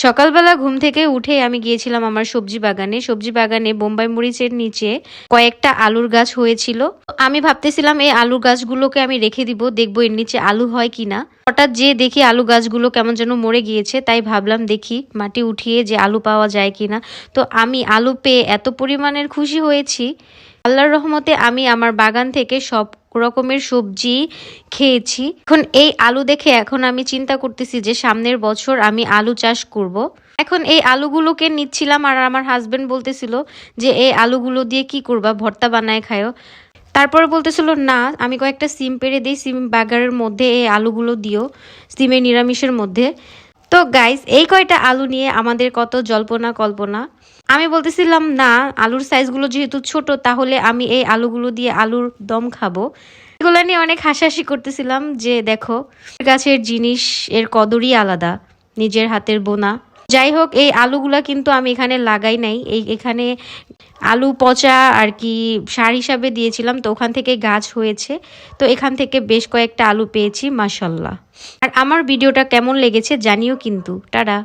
সকালবেলা ঘুম থেকে উঠে আমি গিয়েছিলাম আমার সবজি বাগানে। সবজি বাগানে বোম্বাই মরিচের নিচে কয়েকটা আলুর গাছ হয়েছিল। আমি ভাবতেছিলাম এই আলুর গাছগুলোকে আমি রেখে দিব, দেখবো এর নিচে আলু হয় কিনা। হঠাৎ যে দেখি আলু গাছগুলো কেমন যেন মরে গিয়েছে, তাই ভাবলাম দেখি মাটি উঠিয়ে যে আলু পাওয়া যায় কিনা। তো আমি আলু পেয়ে এত পরিমাণের খুশি হয়েছি। আল্লাহর রহমতে আমি আমার বাগান থেকে সব রকমের সবজি খেয়েছি। এখন এই আলু দেখে এখন আমি চিন্তা করতেছি যে সামনের বছর আমি আলু চাষ করব। এখন এই আলুগুলোকে নিচ্ছিলাম আর আমার হাজবেন্ড বলতেছিল যে এই আলুগুলো দিয়ে কি করবা, ভর্তা বানায় খায়ো। তারপরে বলতেছিল না, আমি কয়েকটা সিম পেড়ে দিই, সিম বাগারের মধ্যে এই আলুগুলো দিও, সিমের নিরামিষের মধ্যে। তো গাইস, এই কয়টা আলু নিয়ে আমাদের কত জল্পনা কল্পনা। আমি বলতেছিলাম না, আলুর সাইজগুলো যেহেতু ছোট, তাহলে আমি এই আলুগুলো দিয়ে আলুর দম খাবো। এগুলো নিয়ে অনেক হাসাহাসি করতেছিলাম যে দেখো, গাছের জিনিস এর কদরই আলাদা, নিজের হাতের বোনা। যাই হোক, এই আলুগুলা কিন্তু আমি এখানে লাগাই নাই, এখানে আলু পচা আর কি সার হিসাবে দিয়েছিলাম, তো ওখান থেকে গাছ হয়েছে। তো এখান থেকে বেশ কয়েকটা আলু পেয়েছি, মাশাল্লাহ। আর আমার ভিডিওটা কেমন লেগেছে জানিও কিন্তু। টাটা।